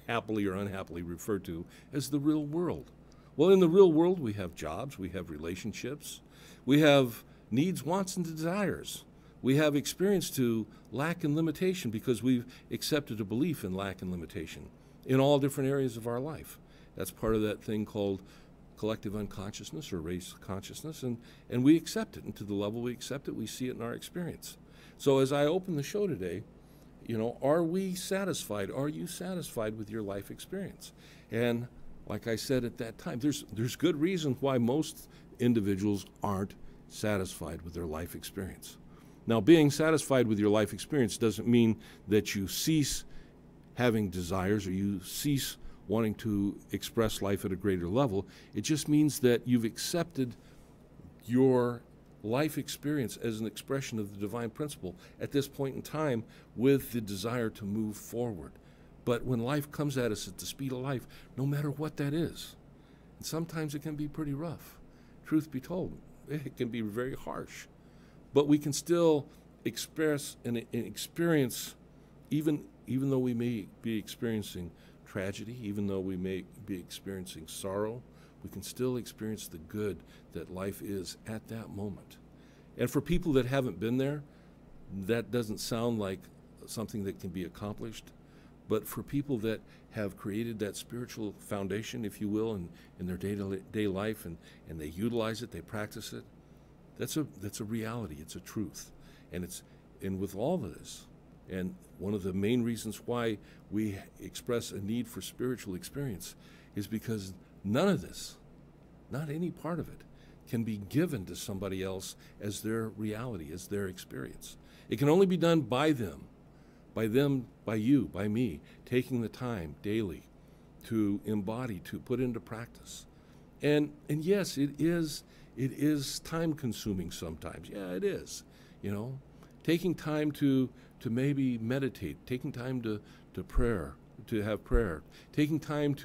happily or unhappily refer to as the real world. Well, in the real world, we have jobs, we have relationships, we have needs, wants, and desires. We have experience to lack and limitation because we've accepted a belief in lack and limitation in all different areas of our life. That's part of that thing called collective unconsciousness or race consciousness, and we accept it. And to the level we accept it, we see it in our experience. So as I open the show today, are we satisfied? Are you satisfied with your life experience? And like I said at that time, there's good reason why most individuals aren't satisfied with their life experience. Now, being satisfied with your life experience doesn't mean that you cease having desires or you cease wanting to express life at a greater level. It just means that you've accepted your life experience as an expression of the divine principle at this point in time with the desire to move forward. But when life comes at us at the speed of life, no matter what that is, and sometimes it can be pretty rough, truth be told, it can be very harsh. But we can still express and experience, even though we may be experiencing tragedy, even though we may be experiencing sorrow, we can still experience the good that life is at that moment. And for people that haven't been there, that doesn't sound like something that can be accomplished. But for people that have created that spiritual foundation, if you will, in their day-to-day life, and they utilize it, they practice it, that's a reality. It's a truth. And with all of this, and one of the main reasons why we express a need for spiritual experience is because none of this, not any part of it, can be given to somebody else as their reality, as their experience. It can only be done by them, by you, by me, taking the time daily to embody, to put into practice. And yes, it is time consuming sometimes. Yeah, it is. You know, taking time to maybe meditate, taking time to have prayer, taking time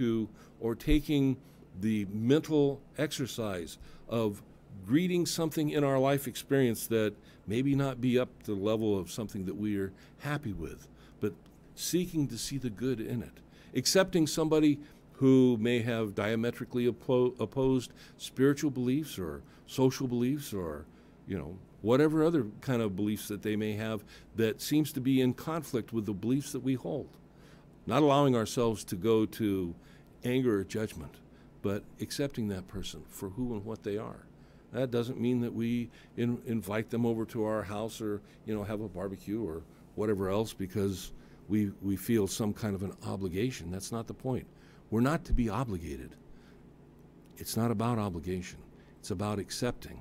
or taking the mental exercise of greeting something in our life experience that maybe not be up to the level of something that we are happy with, but seeking to see the good in it. Accepting somebody who may have diametrically opposed spiritual beliefs or social beliefs or, whatever other kind of beliefs that they may have that seems to be in conflict with the beliefs that we hold. Not allowing ourselves to go to anger or judgment, but accepting that person for who and what they are. That doesn't mean that we invite them over to our house or, have a barbecue or whatever else because we feel some kind of an obligation. That's not the point. We're not to be obligated. It's not about obligation. It's about accepting.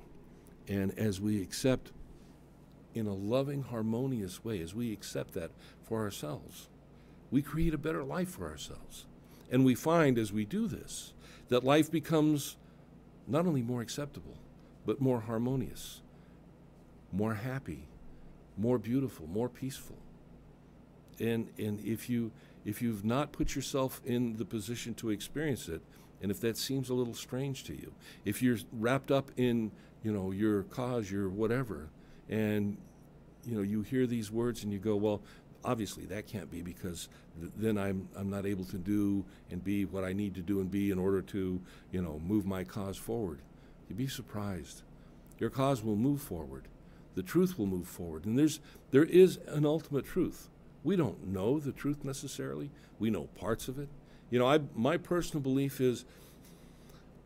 And as we accept in a loving, harmonious way, as we accept that for ourselves, we create a better life for ourselves. And we find as we do this that life becomes not only more acceptable, but more harmonious, more happy, more beautiful, more peaceful. And if you've not put yourself in the position to experience it, and if that seems a little strange to you, if you're wrapped up in your cause, your whatever, and you hear these words and you go, well, obviously that can't be because then I'm not able to do and be what I need to do and be in order to move my cause forward. You'd be surprised. Your cause will move forward. The truth will move forward. And there is an ultimate truth. We don't know the truth necessarily. We know parts of it. My personal belief is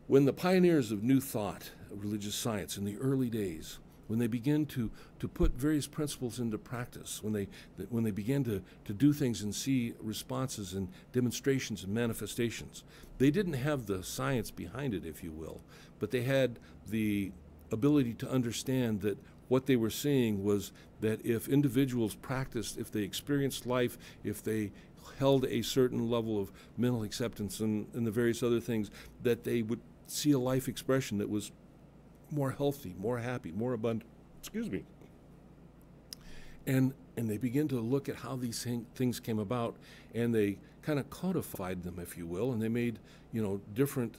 when the pioneers of New Thought, religious science, in the early days, when they begin to put various principles into practice, when they begin to do things and see responses and demonstrations and manifestations, they didn't have the science behind it, if you will, but they had the ability to understand that what they were seeing was that if individuals practiced, if they experienced life, if they held a certain level of mental acceptance and the various other things, that they would see a life expression that was more healthy, more happy, more abundant. And they begin to look at how these things came about, and they kind of codified them, if you will, and they made different.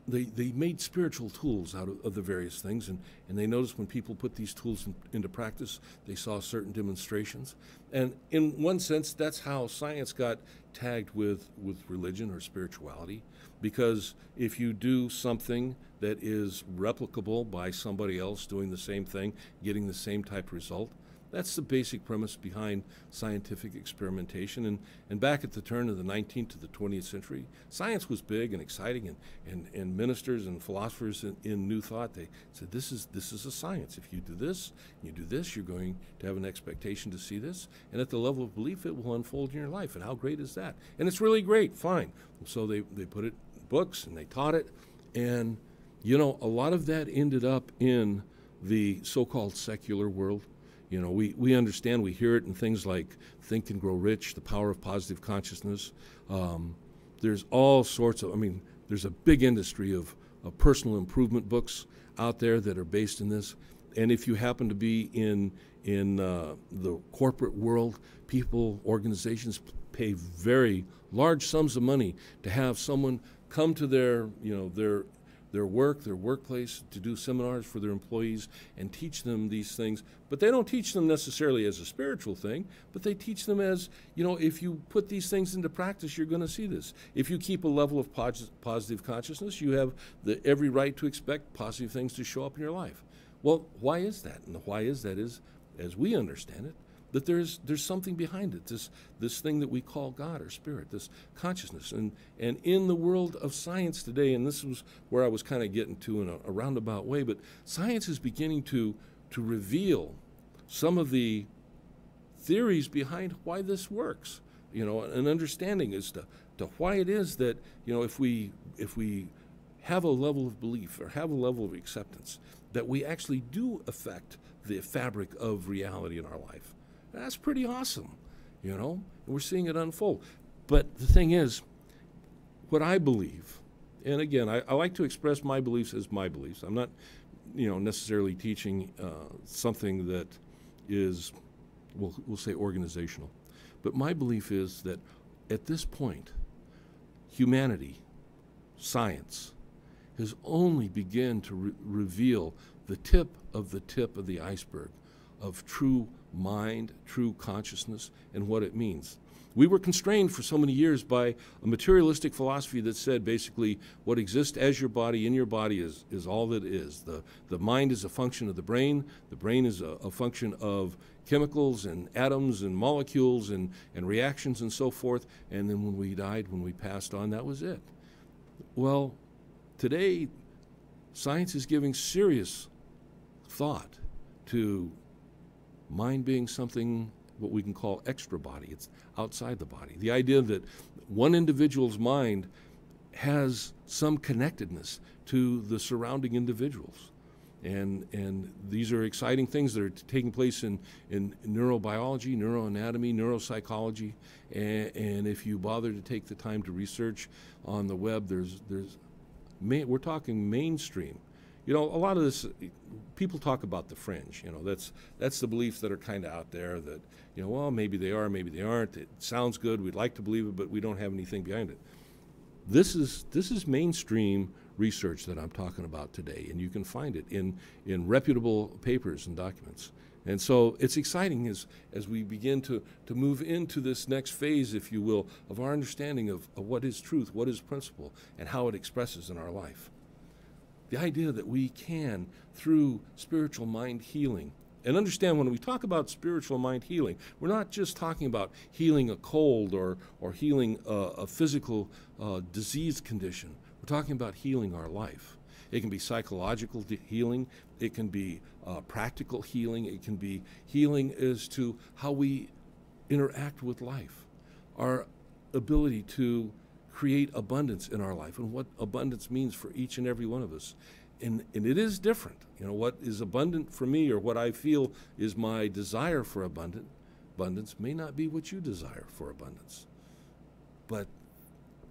They made spiritual tools out of the various things, and they noticed when people put these tools into practice, they saw certain demonstrations. And in one sense, that's how science got tagged with religion or spirituality, because if you do something that is replicable by somebody else doing the same thing, getting the same type of result, that's the basic premise behind scientific experimentation. And back at the turn of the 19th to the 20th century, science was big and exciting, and ministers and philosophers in New Thought, they said, this is a science. If you do this, you're going to have an expectation to see this, and at the level of belief, it will unfold in your life. And how great is that? And it's really great, fine. So they put it in books, and they taught it, and a lot of that ended up in the so-called secular world. We understand, we hear it in things like Think and Grow Rich, The Power of Positive Consciousness. There's all sorts of, there's a big industry of personal improvement books out there that are based in this. And if you happen to be in the corporate world, organizations pay very large sums of money to have someone come to their their work, their workplace, to do seminars for their employees and teach them these things. But they don't teach them necessarily as a spiritual thing, but they teach them as, if you put these things into practice, you're going to see this. If you keep a level of positive consciousness, you have every right to expect positive things to show up in your life. Well, why is that? And the why is that is, as we understand it, that there's something behind it, this thing that we call God or spirit, this consciousness. And in the world of science today, and this was where I was kind of getting to in a roundabout way, but science is beginning to reveal some of the theories behind why this works, an understanding as to why it is that, if we have a level of belief or have a level of acceptance, that we actually do affect the fabric of reality in our life. That's pretty awesome, and we're seeing it unfold. But the thing is, what I believe, and again, I like to express my beliefs as my beliefs. I'm not, necessarily teaching something that is, we'll say organizational. But my belief is that at this point, humanity, science, has only begun to reveal the tip of the iceberg of true mind, true consciousness, and what it means. We were constrained for so many years by a materialistic philosophy that said basically what exists as your body in your body is all that is. The mind is a function of the brain is a function of chemicals and atoms and molecules and reactions and so forth, and then when we died, when we passed on, that was it. Well, today, science is giving serious thought to mind being something what we can call extra body. It's outside the body. The idea that one individual's mind has some connectedness to the surrounding individuals. And these are exciting things that are taking place in neurobiology, neuroanatomy, neuropsychology. And if you bother to take the time to research on the web, we're talking mainstream. A lot of this, people talk about the fringe. That's the beliefs that are kind of out there that, well, maybe they are, maybe they aren't. It sounds good. We'd like to believe it, but we don't have anything behind it. This is mainstream research that I'm talking about today, and you can find it in reputable papers and documents. And so it's exciting as we begin to move into this next phase, if you will, of our understanding of what is truth, what is principle, and how it expresses in our life. The idea that we can, through spiritual mind healing, and understand when we talk about spiritual mind healing, we're not just talking about healing a cold or healing a physical disease condition. We're talking about healing our life. It can be psychological healing. It can be practical healing. It can be healing as to how we interact with life, our ability to create abundance in our life and what abundance means for each and every one of us. And it is different. What is abundant for me or what I feel is my desire for abundance may not be what you desire for abundance. But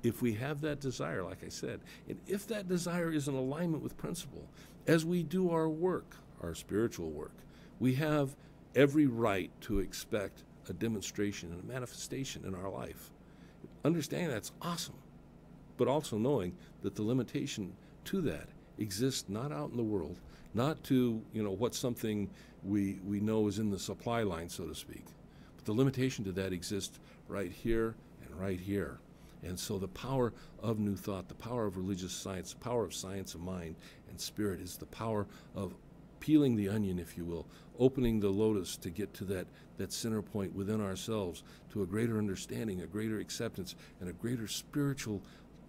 if we have that desire, like I said, and if that desire is in alignment with principle, as we do our work, our spiritual work, we have every right to expect a demonstration and a manifestation in our life. Understanding that's awesome, but also knowing that the limitation to that exists not out in the world, not to what something we know is in the supply line, so to speak, but the limitation to that exists right here and right here. And so the power of new thought, the power of religious science, the power of science of mind and spirit is the power of peeling the onion, if you will, opening the lotus to get to that center point within ourselves, to a greater understanding, a greater acceptance, and a greater spiritual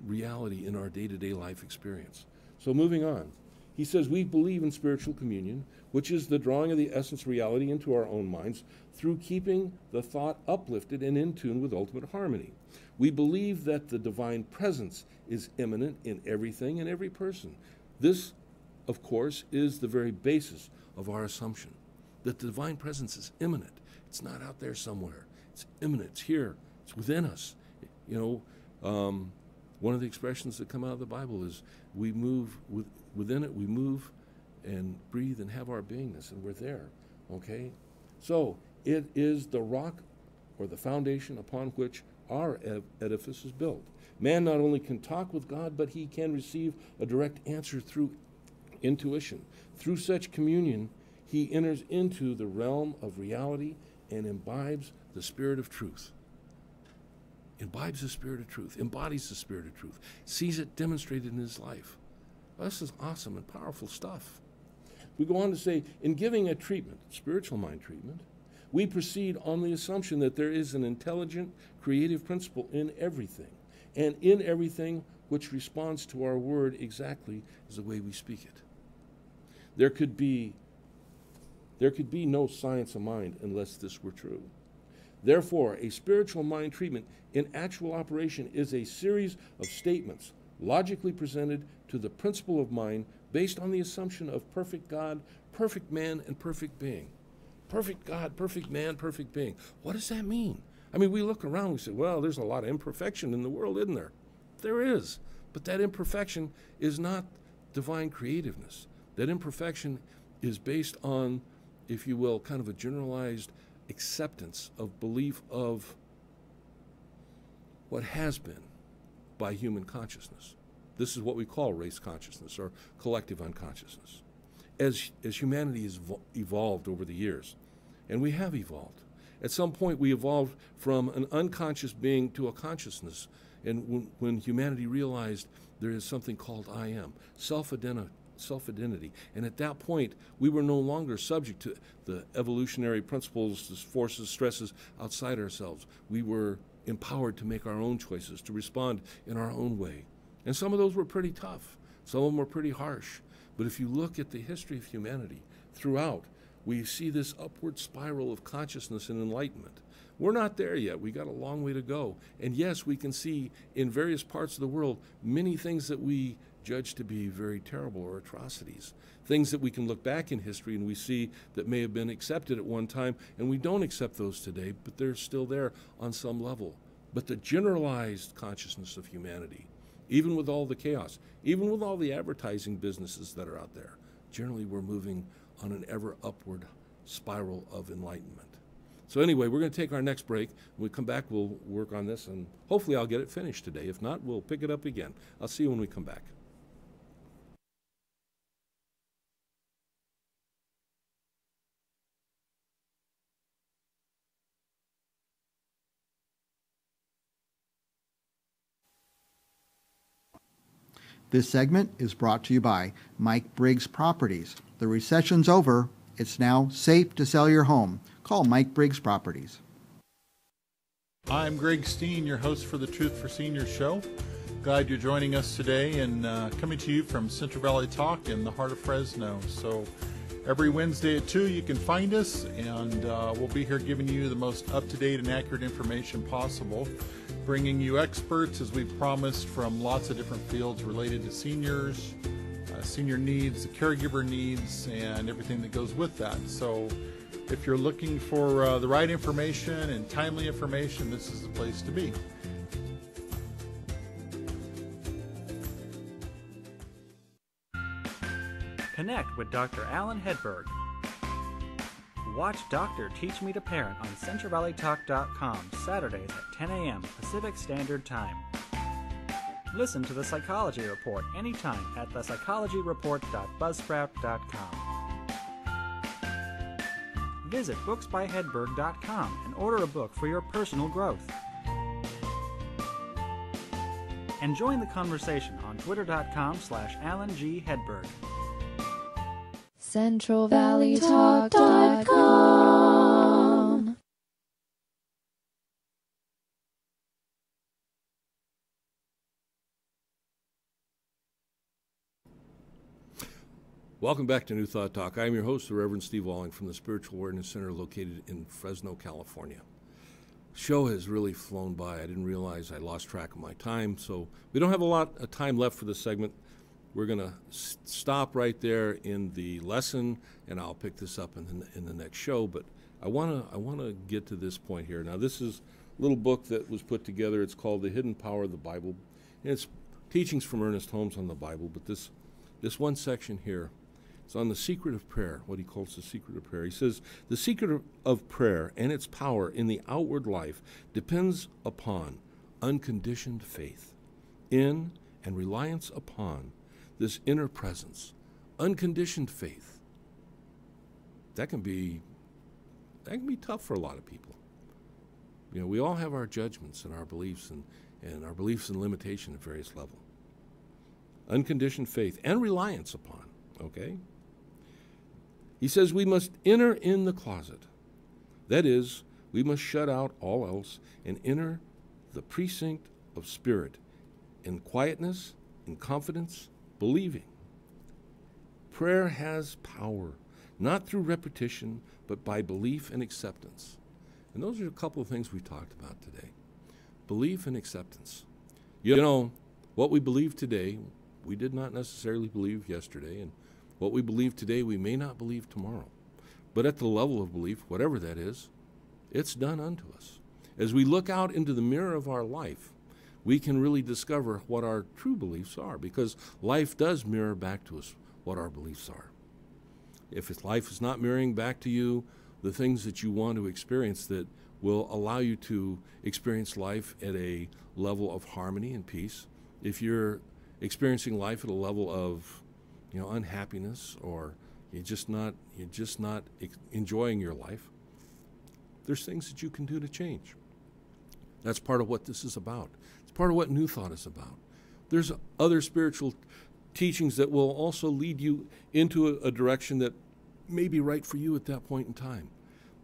reality in our day-to-day life experience. So moving on, he says, we believe in spiritual communion, which is the drawing of the essence reality into our own minds through keeping the thought uplifted and in tune with ultimate harmony. We believe that the divine presence is immanent in everything and every person. This, of course, is the very basis of our assumption, that the divine presence is immanent. It's not out there somewhere. It's immanent. It's here. It's within us. One of the expressions that come out of the Bible is we move within it. We move and breathe and have our beingness, and we're there. Okay? So it is the rock or the foundation upon which our edifice is built. Man not only can talk with God, but he can receive a direct answer through intuition. Through such communion, he enters into the realm of reality and imbibes the spirit of truth. Imbibes the spirit of truth, embodies the spirit of truth, sees it demonstrated in his life. Well, this is awesome and powerful stuff. We go on to say, in giving a treatment, spiritual mind treatment, we proceed on the assumption that there is an intelligent, creative principle in everything, and in everything which responds to our word exactly as the way we speak it. There could be no science of mind unless this were true. Therefore, a spiritual mind treatment in actual operation is a series of statements logically presented to the principle of mind based on the assumption of perfect God, perfect man, and perfect being. Perfect God, perfect man, perfect being. What does that mean? I mean, we look around and we say, well, there's a lot of imperfection in the world, isn't there? There is. But that imperfection is not divine creativeness. That imperfection is based on, if you will, kind of a generalized acceptance of belief of what has been by human consciousness. This is what we call race consciousness or collective unconsciousness. As humanity has evolved over the years, and we have evolved, at some point we evolved from an unconscious being to a consciousness, and when humanity realized there is something called I am, self-identity. And at that point, we were no longer subject to the evolutionary principles, the forces, stresses outside ourselves. We were empowered to make our own choices, to respond in our own way. And some of those were pretty tough. Some of them were pretty harsh. But if you look at the history of humanity throughout, we see this upward spiral of consciousness and enlightenment. We're not there yet. We got a long way to go. And yes, we can see in various parts of the world many things that we judge to be very terrible or atrocities. Things that we can look back in history and we see that may have been accepted at one time, and we don't accept those today, but they're still there on some level. But the generalized consciousness of humanity, even with all the chaos, even with all the advertising businesses that are out there, generally we're moving on an ever upward spiral of enlightenment. So anyway, we're going to take our next break. When we come back, we'll work on this, and hopefully I'll get it finished today. If not, we'll pick it up again. I'll see you when we come back. This segment is brought to you by Mike Briggs Properties. The recession's over. It's now safe to sell your home. Call Mike Briggs Properties. I'm Greg Steen, your host for the Truth for Seniors show. Glad you're joining us today and coming to you from Central Valley Talk in the heart of Fresno. So every Wednesday at 2 you can find us, and we'll be here giving you the most up-to-date and accurate information possible, bringing you experts, as we promised, from lots of different fields related to seniors, senior needs, the caregiver needs, and everything that goes with that. So if you're looking for the right information and timely information, this is the place to be. Connect with Dr. Alan Hedberg. Watch Doctor Teach Me to Parent on CentralValleyTalk.com Saturdays at 10 a.m. Pacific Standard Time. Listen to The Psychology Report anytime at thepsychologyreport.buzzsprout.com. Visit booksbyhedberg.com and order a book for your personal growth. And join the conversation on twitter.com/Alan G. Hedberg. CentralValleyTalk.com. Welcome back to New Thought Talk. I'm your host, the Reverend Steve Walling from the Spiritual Awareness Center located in Fresno, California. The show has really flown by. I didn't realize I lost track of my time, so we don't have a lot of time left for this segment. We're going to stop right there in the lesson, and I'll pick this up in the next show. But I want to get to this point here. Now, this is a little book that was put together. It's called The Hidden Power of the Bible. And it's teachings from Ernest Holmes on the Bible, but this one section here It's on the secret of prayer, what he calls the secret of prayer. He says, the secret of prayer and its power in the outward life depends upon unconditioned faith in and reliance upon this inner presence. Unconditioned faith. That can be tough for a lot of people. You know, we all have our judgments and our beliefs and our beliefs and limitation at various levels. Unconditioned faith and reliance upon, okay? He says we must enter in the closet. That is, we must shut out all else and enter the precinct of spirit in quietness, in confidence, believing. Prayer has power, not through repetition, but by belief and acceptance. And those are a couple of things we talked about today. Belief and acceptance. You know, what we believe today, we did not necessarily believe yesterday, and what we believe today, we may not believe tomorrow. But at the level of belief, whatever that is, it's done unto us. As we look out into the mirror of our life, we can really discover what our true beliefs are, because life does mirror back to us what our beliefs are. If life is not mirroring back to you the things that you want to experience that will allow you to experience life at a level of harmony and peace, if you're experiencing life at a level of, you know, unhappiness, or you're just not enjoying your life, there's things that you can do to change. That's part of what this is about. It's part of what New Thought is about. There's other spiritual teachings that will also lead you into a direction that may be right for you at that point in time.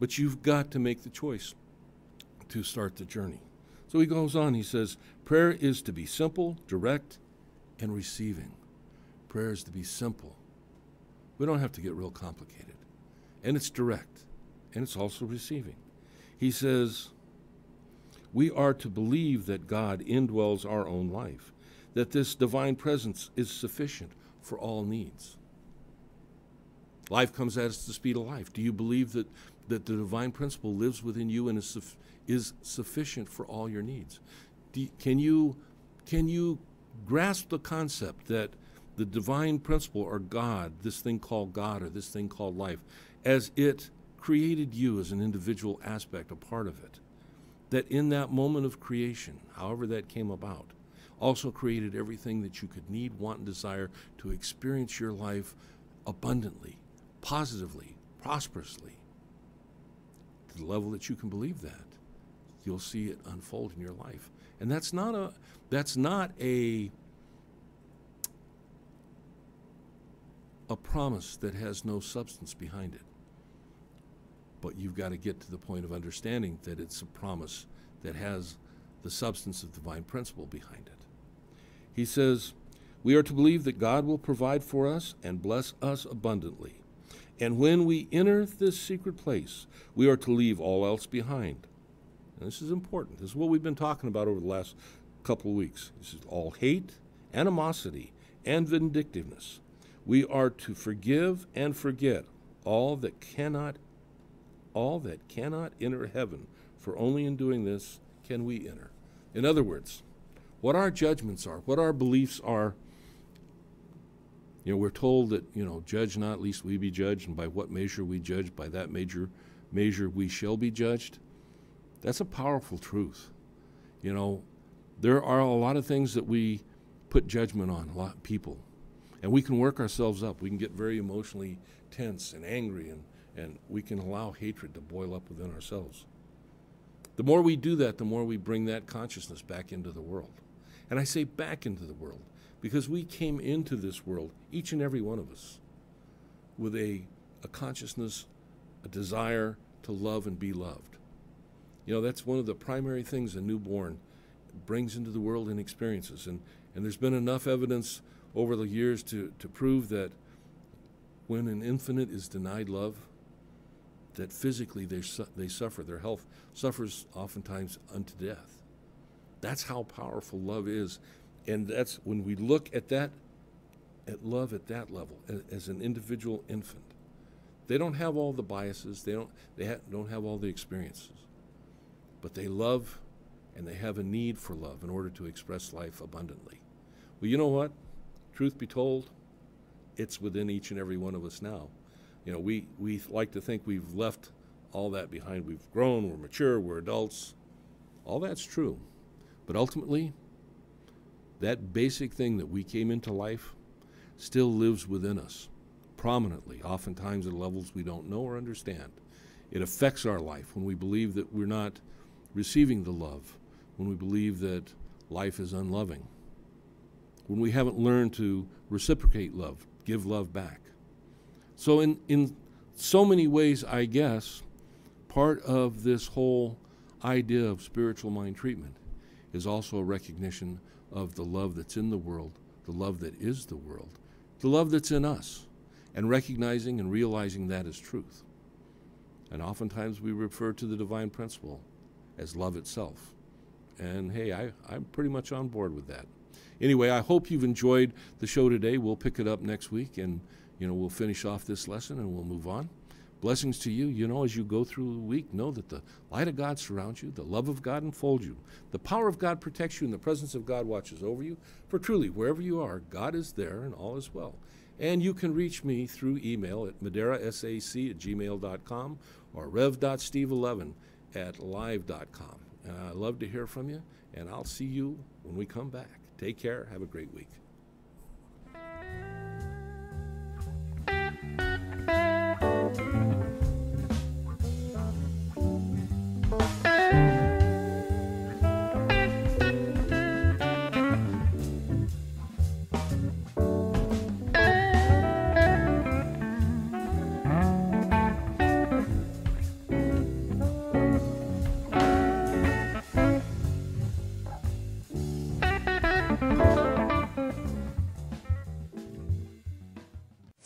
But you've got to make the choice to start the journey. So he goes on, he says, prayer is to be simple, direct, and receiving. Prayer is to be simple. We don't have to get real complicated. And it's direct. And it's also receiving. He says, we are to believe that God indwells our own life, that this divine presence is sufficient for all needs. Life comes at us at the speed of life. Do you believe that the divine principle lives within you and is sufficient for all your needs? Can you grasp the concept that the divine principle, or God, this thing called God or this thing called life, as it created you as an individual aspect, a part of it, that in that moment of creation, however that came about, also created everything that you could need, want, and desire to experience your life abundantly, positively, prosperously. To the level that you can believe that, you'll see it unfold in your life. And that's not a promise that has no substance behind it. But you've got to get to the point of understanding that it's a promise that has the substance of divine principle behind it. He says, we are to believe that God will provide for us and bless us abundantly. And when we enter this secret place, we are to leave all else behind. And this is important. This is what we've been talking about over the last couple of weeks. This is all hate, animosity, and vindictiveness. We are to forgive and forget all that cannot enter heaven, for only in doing this can we enter. In other words, what our judgments are, what our beliefs are, we're told that, judge not, lest we be judged, and by what measure we judge, by that measure we shall be judged. That's a powerful truth. There are a lot of things that we put judgment on, a lot of people, and we can work ourselves up. We can get very emotionally tense and angry, and we can allow hatred to boil up within ourselves. The more we do that, the more we bring that consciousness back into the world. And I say back into the world because we came into this world, each and every one of us, with a consciousness, a desire to love and be loved. That's one of the primary things a newborn brings into the world and experiences. And there's been enough evidence over the years to prove that when an infant is denied love, that physically they suffer. Their health suffers oftentimes unto death. That's how powerful love is. And that's when we look at love at that level, as an individual infant. They don't have all the biases. They don't have all the experiences. But they love, and they have a need for love in order to express life abundantly. Well, you know what? Truth be told, it's within each and every one of us now. You know, we like to think we've left all that behind. We've grown, we're mature, we're adults. All that's true. But ultimately, that basic thing that we came into life still lives within us, prominently, oftentimes at levels we don't know or understand. It affects our life when we believe that we're not receiving the love, when we believe that life is unloving, when we haven't learned to reciprocate love, give love back. So in so many ways, I guess, part of this whole idea of spiritual mind treatment is also a recognition of the love that's in the world, the love that is the world, the love that's in us, and recognizing and realizing that as truth. And oftentimes we refer to the divine principle as love itself. And hey, I'm pretty much on board with that. Anyway, I hope you've enjoyed the show today. We'll pick it up next week, and we'll finish off this lesson and we'll move on. Blessings to you. As you go through the week, know that the light of God surrounds you, the love of God enfolds you, the power of God protects you, and the presence of God watches over you. For truly, wherever you are, God is there and all is well. And you can reach me through email at maderasac@gmail.com or rev.steve11@live.com. And I love to hear from you, and I'll see you when we come back. Take care. Have a great week.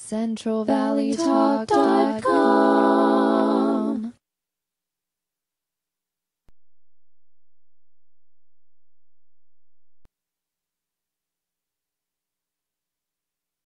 CentralValleyTalk.com